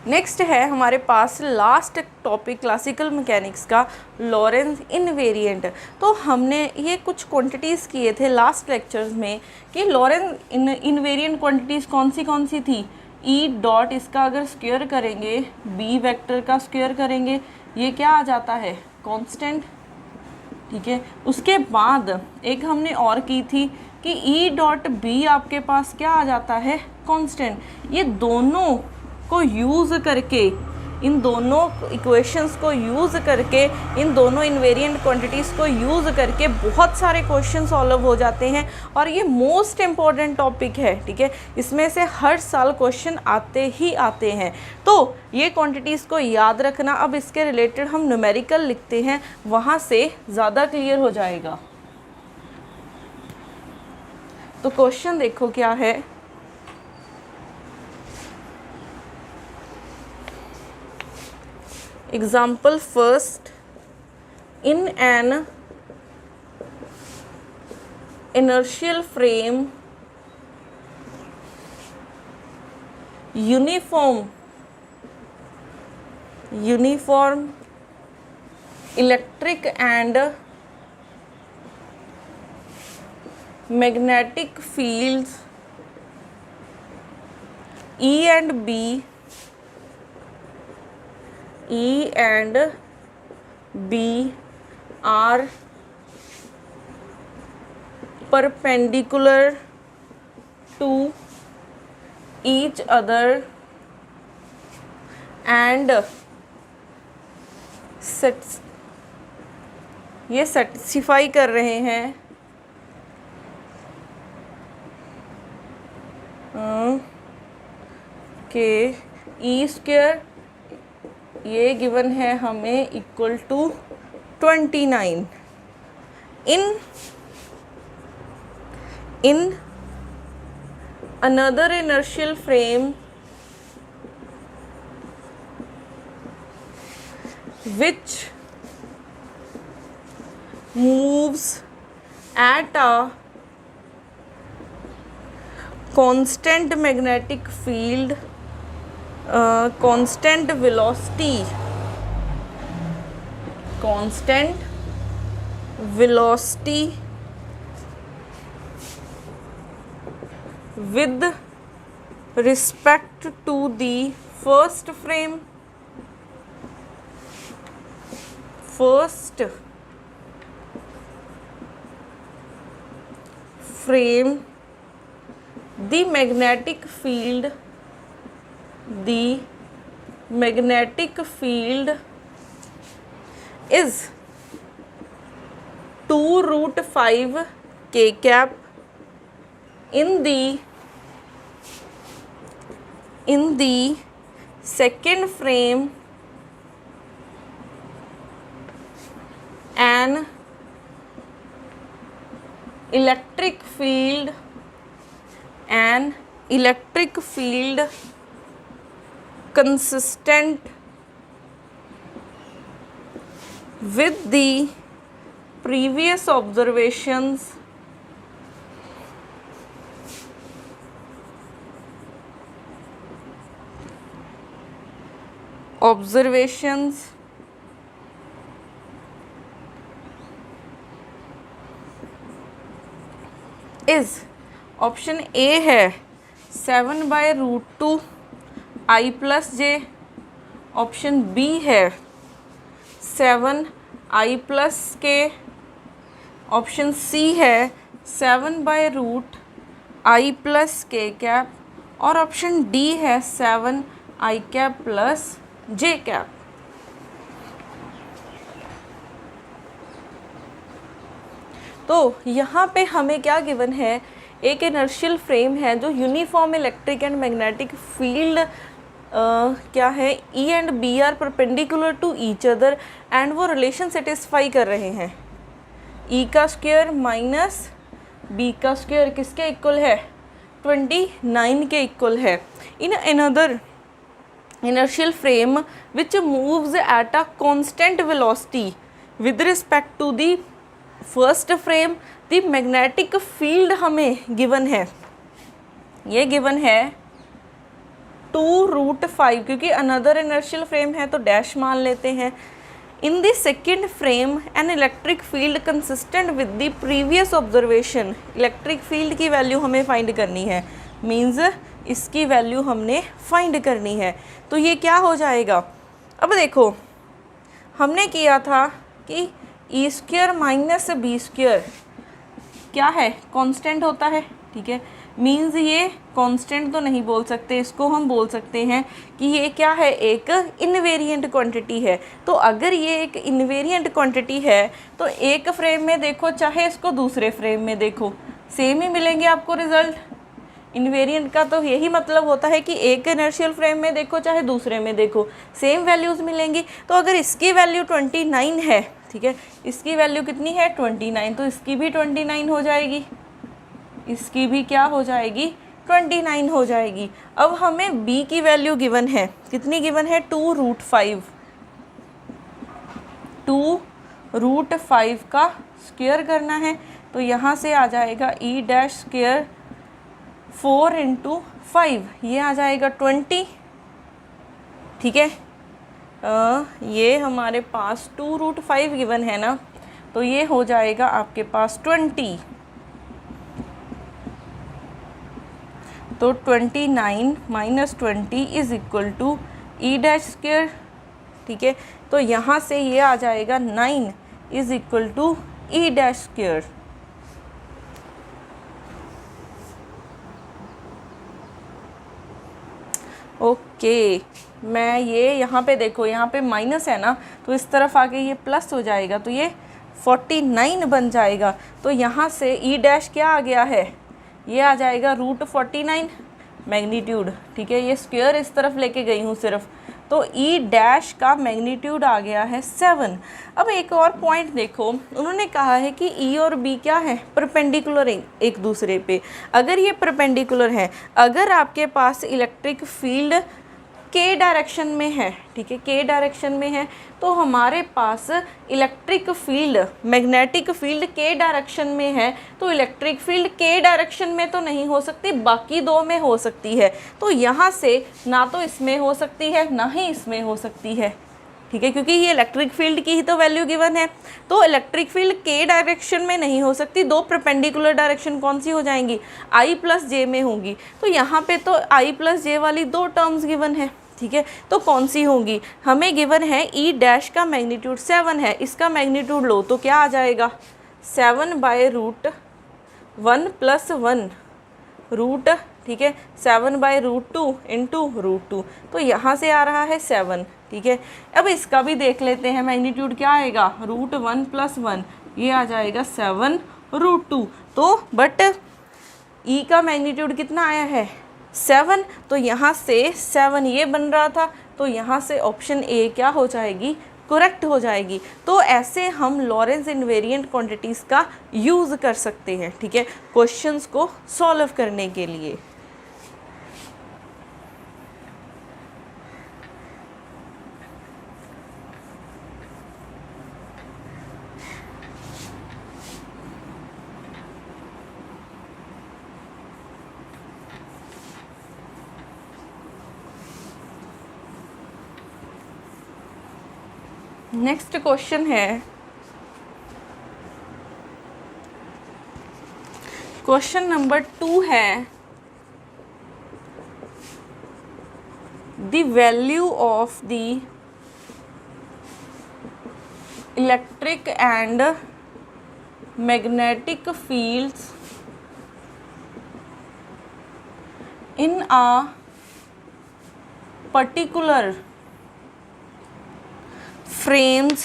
Next है हमारे पास last topic classical mechanics का लॉरेंज इनवेरिएंट। तो हमने ये कुछ क्वांटिटीज़ किए थे लास्ट लेक्चर्स में कि लॉरेंज इनवेरिएंट क्वांटिटीज़ कौन सी थी। ई डॉट इसका अगर स्क्वायर करेंगे, बी वेक्टर का स्क्वायर करेंगे, ये क्या आ जाता है, कांस्टेंट। ठीक है, उसके बाद एक हमने और की थी कि ई डॉट बी आपके पास क्या आ जाता है, कांस्टेंट। ये दोनों को यूज़ करके, इन दोनों इक्वेशंस को यूज़ करके, इन दोनों इनवेरिएंट क्वांटिटीज़ को यूज़ करके बहुत सारे क्वेश्चन सॉल्व हो जाते हैं और ये मोस्ट इम्पॉर्टेंट टॉपिक है। ठीक है, इसमें से हर साल क्वेश्चन आते ही आते हैं। तो ये क्वांटिटीज़ को याद रखना। अब इसके रिलेटेड हम न्यूमेरिकल लिखते हैं, वहाँ से ज़्यादा क्लियर हो जाएगा। तो क्वेश्चन देखो क्या है। Example first, in an inertial frame, uniform electric and magnetic fields E and B are perpendicular to each other and ये सेटिस्फाई कर रहे हैं कि ई स्क्वायर ये गिवन है हमें equal to 29 in another inertial frame which moves at a constant magnetic field, constant velocity with respect to the first frame, the magnetic field is 2√5 k cap in the second frame, an electric field consistent with the previous observations is option A है 7/√2 I + j, option B है 7I + k, option C है 7/√I + k cap और option D है 7I cap + j cap. तो यहाँ पे हमें क्या गिवन है, एक इनर्शियल फ्रेम है जो uniform electric and magnetic field क्या है, E and B are perpendicular to each other and वो रिलेशन सेटिस्फाई कर रहे हैं। ई का स्क्वायर माइनस बी का स्क्वायर किसके इक्वल है, 29 के इक्वल है। In another inertial frame which moves at a constant velocity with respect to the first frame, the magnetic field हमें given है, ये given है 2√5, क्योंकि अनदर इनर्शियल फ्रेम है तो डैश मान लेते हैं। In the second frame an electric field consistent with the previous observation, electric field की वैल्यू हमें फाइंड करनी है, मीन्स इसकी वैल्यू हमने फाइंड करनी है। तो ये क्या हो जाएगा, अब देखो हमने किया था कि E² माइनस B² क्या है, कांस्टेंट होता है, ठीक है, मीन्स ये कांस्टेंट तो नहीं बोल सकते, इसको हम बोल सकते हैं कि ये क्या है, एक इनवेरिएंट क्वांटिटी है। तो अगर ये एक इनवेरिएंट क्वांटिटी है तो एक फ्रेम में देखो चाहे इसको दूसरे फ्रेम में देखो सेम ही मिलेंगे आपको रिजल्ट। इनवेरिएंट का तो यही मतलब होता है कि एक इनर्शियल फ्रेम में देखो चाहे दूसरे में देखो सेम वैल्यूज़ मिलेंगी। तो अगर इसकी वैल्यू 29 है, ठीक है, इसकी वैल्यू कितनी है 29, तो इसकी भी 29 हो जाएगी, इसकी भी क्या हो जाएगी 29 हो जाएगी। अब हमें b की वैल्यू गिवन है, कितनी गिवन है 2√5, 2√5 का स्क्वायर करना है। तो यहाँ से आ जाएगा E² 4 × 5, ये आ जाएगा 20, ठीक है। ये हमारे पास 2√5 गिवन है ना, तो ये हो जाएगा आपके पास 20, तो 29 - 20 इज इक्वल टू E², ठीक है। तो यहाँ से ये आ जाएगा 9 is equal to E²। Okay, मैं ये यहाँ पे देखो, यहाँ पे माइनस है ना, तो इस तरफ आके ये प्लस हो जाएगा, तो ये 49 बन जाएगा। तो यहाँ से E' क्या आ गया है, ये आ जाएगा √49 मैग्नीट्यूड, ठीक है। ये स्क्वायर इस तरफ लेके गई हूँ सिर्फ, तो E' का मैग्नीट्यूड आ गया है 7। अब एक और पॉइंट देखो, उन्होंने कहा है कि E और B क्या है, परपेंडिकुलर एक दूसरे पे। अगर ये परपेंडिकुलर है, अगर आपके पास इलेक्ट्रिक फील्ड के डायरेक्शन में है, ठीक है, के डायरेक्शन में है, तो हमारे पास इलेक्ट्रिक फील्ड, मैग्नेटिक फील्ड के डायरेक्शन में है, तो इलेक्ट्रिक फील्ड के डायरेक्शन में तो नहीं हो सकती, बाकी दो में हो सकती है। तो यहाँ से ना तो इसमें हो सकती है ना ही इसमें हो सकती है, ठीक है, क्योंकि ये इलेक्ट्रिक फील्ड की ही तो वैल्यू गिवन है। तो इलेक्ट्रिक फील्ड के डायरेक्शन में नहीं हो सकती, दो परपेंडिकुलर डायरेक्शन कौन सी हो जाएंगी, I + J में होंगी। तो यहाँ पे तो I + J वाली दो टर्म्स गिवन है, ठीक है, तो कौन सी होंगी, हमें गिवन है E' का मैग्नीट्यूड 7 है, इसका मैग्नीट्यूड लो तो क्या आ जाएगा 7/√1 + 1 रूट, ठीक है, 7/√2 × √2, तो यहाँ से आ रहा है 7, ठीक है। अब इसका भी देख लेते हैं, मैग्नीट्यूड क्या आएगा √1 + 1, ये आ जाएगा 7√2। तो बट E का मैग्नीट्यूड कितना आया है 7, तो यहाँ से 7 ये बन रहा था, तो यहाँ से ऑप्शन ए क्या हो जाएगी, करेक्ट हो जाएगी। तो ऐसे हम लॉरेंस इनवेरिएंट क्वांटिटीज़ का यूज़ कर सकते हैं, ठीक है, क्वेश्चंस को सॉल्व करने के लिए। नेक्स्ट क्वेश्चन है, क्वेश्चन नंबर 2 है, the value of the electric and magnetic fields in a particular frames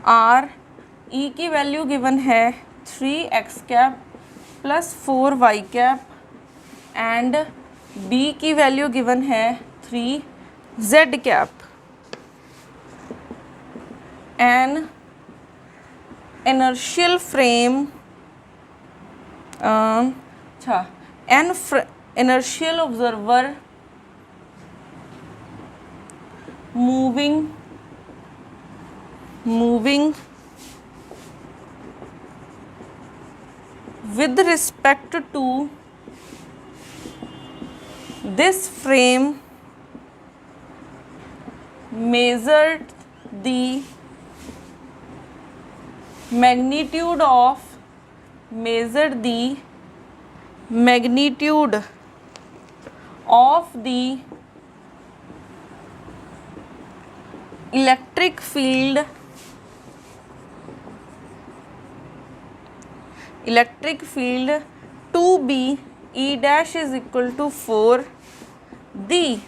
are, E की वैल्यू गिवन है 3x cap + 4y cap and B की वैल्यू गिवन है 3z cap. An inertial frame, अच्छा, an inertial observer moving with respect to this frame measured the magnitude of the electric field to be E dash is equal to 4, the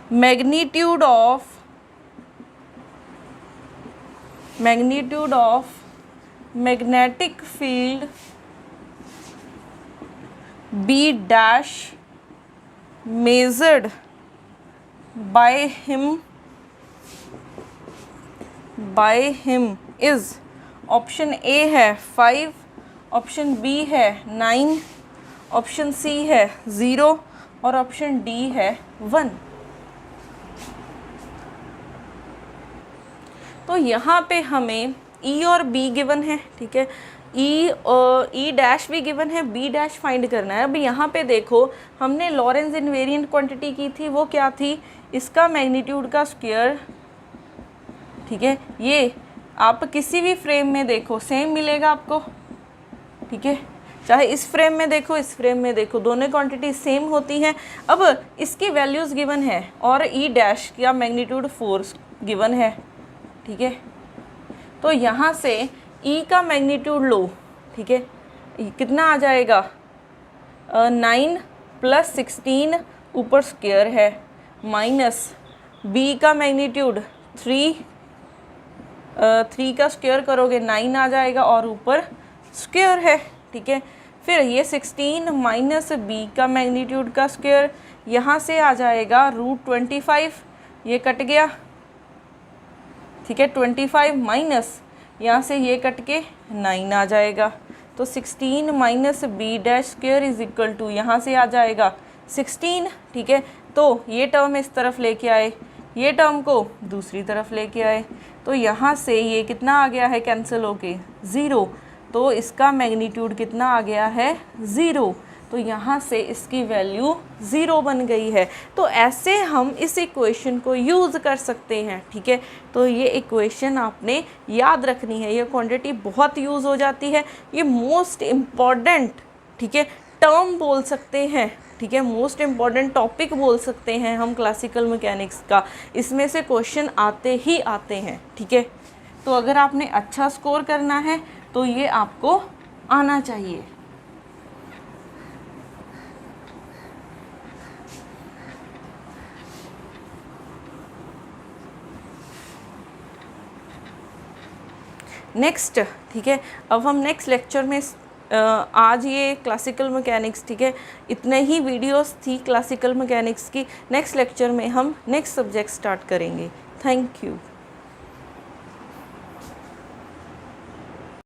magnitude of magnetic field B dash measured by him is option A है 5, option B है 9, option C है 0 और option D है 1। तो यहाँ पे हमें ई और बी गिवन है, ठीक है, ई डैश भी गिवन है, बी डैश फाइंड करना है। अब यहाँ पे देखो हमने लॉरेंज इनवेरिएंट क्वांटिटी की थी, वो क्या थी, इसका मैग्नीट्यूड का स्क्वायर, ठीक है। ये आप किसी भी फ्रेम में देखो सेम मिलेगा आपको, ठीक है, चाहे इस फ्रेम में देखो इस फ्रेम में देखो, दोनों क्वांटिटी सेम होती हैं। अब इसकी वैल्यूज़ गिवन है और ई डैश का मैग्नीट्यूड 4 गिवन है, ठीक है। तो यहाँ से ई का मैग्नीट्यूड लो, ठीक है, कितना आ जाएगा 9 + 16 ऊपर स्क्वायर है, माइनस बी का मैग्नीट्यूड 3 का स्क्वायर करोगे 9 आ जाएगा और ऊपर स्क्वायर है, ठीक है। फिर ये 16 माइनस बी का मैग्नीट्यूड का स्क्वायर, यहाँ से आ जाएगा √25, ये कट गया, ठीक है, 25 माइनस यहाँ से ये कट के 9 आ जाएगा। तो 16 minus B dash square is equal to यहाँ से आ जाएगा 16, ठीक है। तो ये टर्म इस तरफ लेके आए, ये टर्म को दूसरी तरफ लेके आए, तो यहाँ से ये कितना आ गया है कैंसिल होके 0, तो इसका मैग्नीट्यूड कितना आ गया है 0, तो यहाँ से इसकी वैल्यू 0 बन गई है। तो ऐसे हम इस इक्वेशन को यूज़ कर सकते हैं, ठीक है। तो ये इक्वेशन आपने याद रखनी है, ये क्वांटिटी बहुत यूज़ हो जाती है, ये मोस्ट इम्पॉर्टेंट, ठीक है, टर्म बोल सकते हैं, ठीक है, मोस्ट इम्पॉर्टेंट टॉपिक बोल सकते हैं हम क्लासिकल मैकेनिक्स का, इसमें से क्वेश्चन आते ही आते हैं, ठीक है। तो अगर आपने अच्छा स्कोर करना है तो ये आपको आना चाहिए। नेक्स्ट, ठीक है, अब हम नेक्स्ट लेक्चर में आज ये क्लासिकल मैकेनिक्स, ठीक है, इतने ही वीडियोस थी क्लासिकल मैकेनिक्स की। नेक्स्ट लेक्चर में हम नेक्स्ट सब्जेक्ट स्टार्ट करेंगे। Thank you.